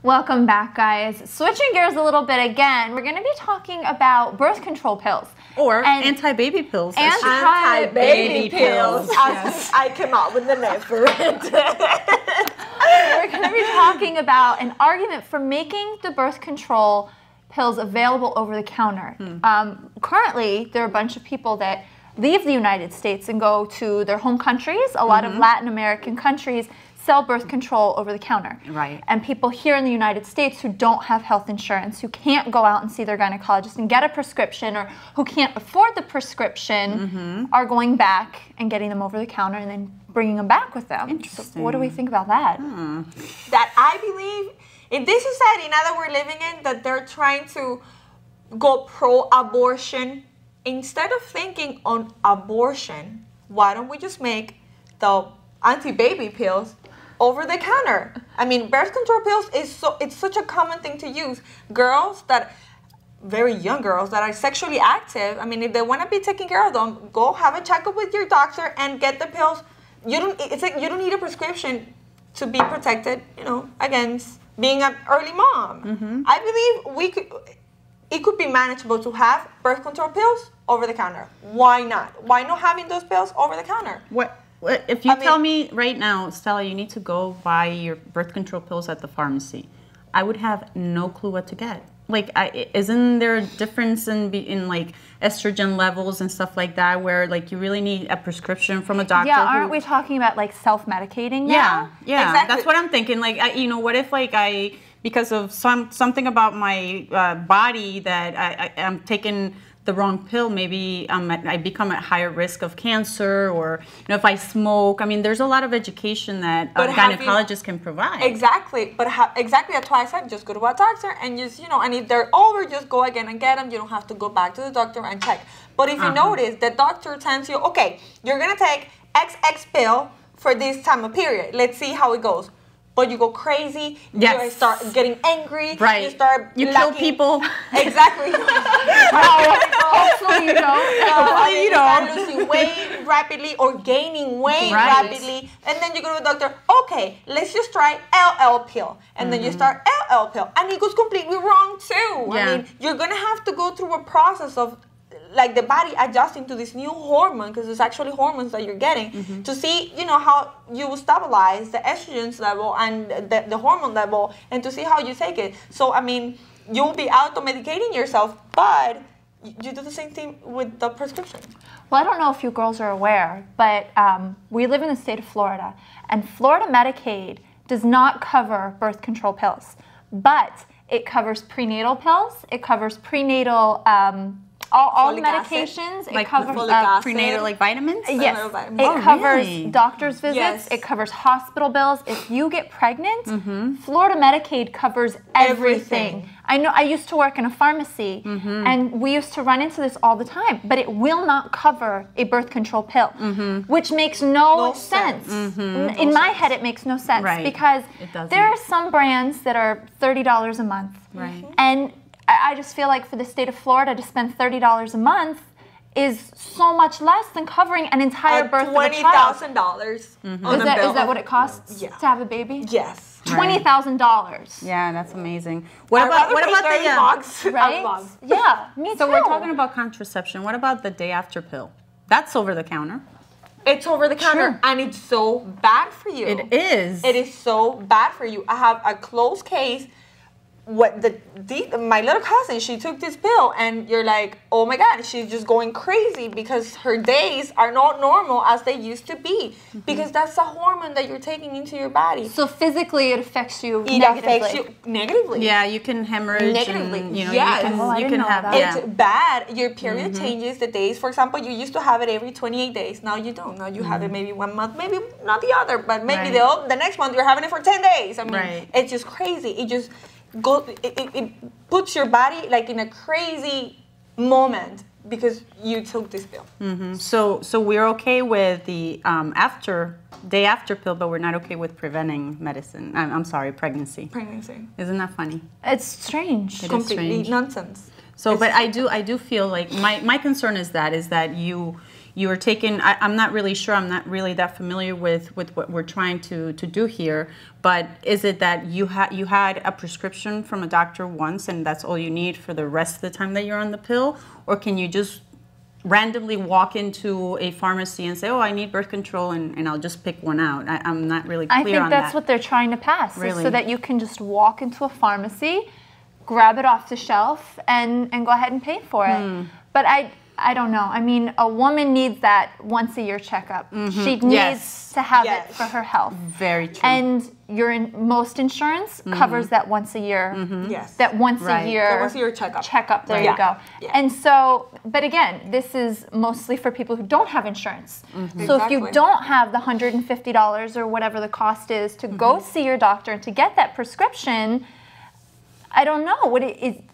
Welcome back, guys. Switching gears a little bit again, we're going to be talking about birth control pills. Or anti-baby pills. Anti-baby pills. Yes. I came out with the name for it. We're going to be talking about an argument for making the birth control pills available over the counter. Currently, there are a bunch of people that leave the United States and go to their home countries. A lot of Latin American countries sell birth control over the counter. Right. And people here in the United States who don't have health insurance, who can't go out and see their gynecologist and get a prescription, or who can't afford the prescription, are going back and getting them over the counter and then bringing them back with them. Interesting. So what do we think about that? That I believe in this society now that we're living in, that they're trying to go pro-abortion. Instead of thinking on abortion, why don't we just make the anti-baby pills over the counter? I mean, birth control pills it's such a common thing to use. Girls that, very young girls that are sexually active, I mean, if they want to be taken care of them, go have a checkup with your doctor and get the pills. You don't need a prescription to be protected, against being an early mom. I believe it could be manageable to have birth control pills over the counter. Why not? Why not having those pills over the counter? If you tell me right now, Stella, you need to go buy your birth control pills at the pharmacy, I would have no clue what to get. Like, isn't there a difference in like estrogen levels and stuff like that, where like you really need a prescription from a doctor? Yeah, aren't we talking about like self-medicating now? Yeah, Exactly. That's what I'm thinking. Like, what if like because of something about my body that I'm taking the wrong pill, maybe I become at higher risk of cancer, or if I smoke. I mean, there's a lot of education that gynecologists can provide. Exactly, but exactly that's why I said just go to a doctor and just and if they're over, just go again and get them. You don't have to go back to the doctor and check. But if you notice, the doctor tells you, okay, you're gonna take XX pill for this time of period. Let's see how it goes. But you go crazy, you start getting angry, you kill people. Exactly. Hopefully you don't. Hopefully you don't. Start losing weight rapidly or gaining weight rapidly. And then you go to the doctor, okay, let's just try LL pill. And then you start LL pill. And it goes completely wrong too. Yeah. I mean, you're going to have to go through a process of like the body adjusting to this new hormone, because it's actually hormones that you're getting, to see, how you will stabilize the estrogens level and the hormone level, and to see how you take it. So, I mean, you'll be auto-medicating yourself, but you do the same thing with the prescription. Well, I don't know if you girls are aware, but we live in the state of Florida, and Florida Medicaid does not cover birth control pills, but it covers prenatal pills, it covers prenatal all medications. Like it covers prenatal, like vitamins? Yes, Vitamins. it covers really? doctor's visits. Yes. It covers hospital bills. If you get pregnant, Florida Medicaid covers everything. I know. I used to work in a pharmacy, and we used to run into this all the time. But it will not cover a birth control pill, which makes no sense. In my head, it makes no sense because there are some brands that are $30 a month, and I just feel like for the state of Florida to spend $30 a month is so much less than covering an entire birth of a child. $20,000 Is that what it costs to have a baby? Yes. $20,000. Yeah, that's amazing. What about the right? Yeah, me too. So we're talking about contraception. What about the day after pill? That's over the counter. It's over the counter, and it's so bad for you. It is. It is so bad for you. I have a close case. My little cousin, she took this pill, and you're like, oh my God, she's just going crazy because her days are not normal as they used to be, because that's a hormone that you're taking into your body. So physically, it affects you It negatively. affects you negatively. Yeah, you can hemorrhage. Negatively. And, Yes. you can have. It's bad. Your period changes the days. For example, you used to have it every 28 days. Now you don't. Now you have it maybe 1 month, maybe not the other, but maybe the next month you're having it for 10 days. I mean, it's just crazy. It puts your body like in a crazy moment because you took this pill. So we're okay with the day after pill, but we're not okay with preventing pregnancy. Pregnancy. Isn't that funny? It's strange. It is Completely strange. nonsense. So, but I do feel like my concern is that you you were taking, I'm not really sure, I'm not really that familiar with what we're trying to do here, but is it that you had a prescription from a doctor once and that's all you need for the rest of the time that you're on the pill? Or can you just randomly walk into a pharmacy and say, oh, I need birth control, and I'll just pick one out? I'm not really clear on that. I think that's what they're trying to pass, Really? is so that you can just walk into a pharmacy, grab it off the shelf, and go ahead and pay for it. But I don't know. I mean, a woman needs that once a year checkup. She needs to have it for her health. Very true. And most insurance covers that once a year. Yes. That once a year. That once a year checkup. Checkup. There you go. Yeah. And so, but again, this is mostly for people who don't have insurance. So if you Exactly. don't have the $150 or whatever the cost is to go see your doctor and to get that prescription, I don't know.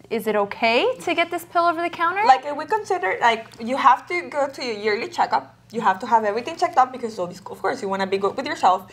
Is it okay to get this pill over the counter? Like, if we consider, like, you have to go to your yearly checkup. You have to have everything checked up because, of course, you want to be good with yourself.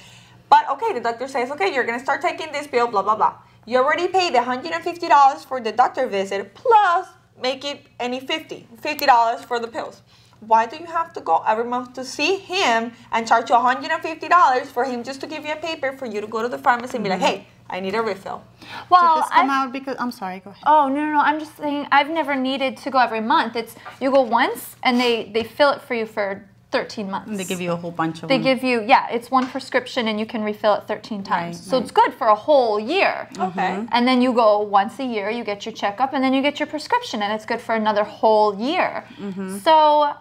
But, okay, the doctor says, okay, you're going to start taking this pill, blah, blah, blah. You already paid the $150 for the doctor visit, plus make it any $50 for the pills. Why do you have to go every month to see him and charge you $150 for him just to give you a paper for you to go to the pharmacy and be like, hey, I need a refill? well, Did this come out because, I'm sorry, go ahead. Oh, no. I'm just saying I've never needed to go every month. It's you go once and they fill it for you for 13 months. They give you a whole bunch of They them. give you, it's one prescription and you can refill it 13 times. Right, So it's good for a whole year. Okay. And then you go once a year, you get your checkup, and then you get your prescription, and it's good for another whole year. So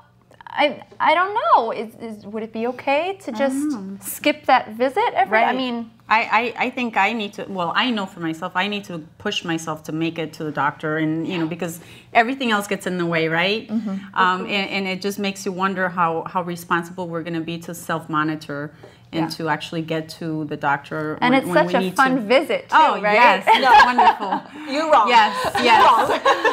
I don't know. Would it be okay to just skip that visit every? I Right. mean, I think I need to, well, I know for myself, I need to push myself to make it to the doctor, and you know, because everything else gets in the way, right? And it just makes you wonder how responsible we're going to be to self-monitor and to actually get to the doctor. and when, it's when such we a need fun to. visit too, Oh, right? yes, it's wonderful. You're wrong. Yes, yes.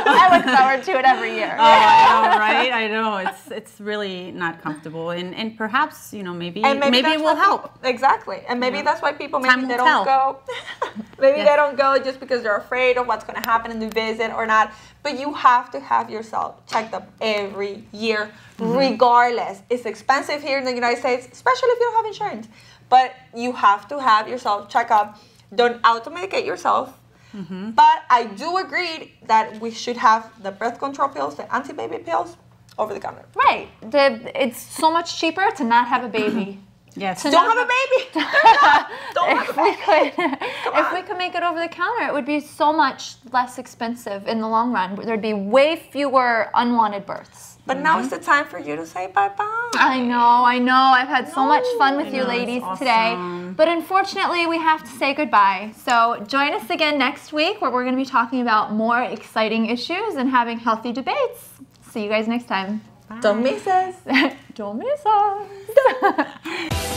I look forward to it every year. Oh, I know, right? I know. It's really not comfortable, and perhaps, you know, maybe And maybe it that's will why help. people- exactly. And maybe that's why people, maybe Time they will don't tell. go. Maybe they don't go just because they're afraid of what's going to happen in the visit or not. But you have to have yourself checked up every year, regardless. It's expensive here in the United States, especially if you don't have insurance. But you have to have yourself checked up. Don't auto-medicate yourself. But I do agree that we should have the birth control pills, the anti-baby pills, over the counter. Right. It's so much cheaper to not have a baby. Yes. To Don't not have a baby. Don't have a baby. If we could make it over the counter, it would be so much less expensive in the long run. There'd be way fewer unwanted births. But now is the time for you to say bye-bye. I know. I've had so much fun with you know, it's ladies awesome. today. But unfortunately, we have to say goodbye. So join us again next week where we're going to be talking about more exciting issues and having healthy debates. See you guys next time. Don't miss us. Don't miss us.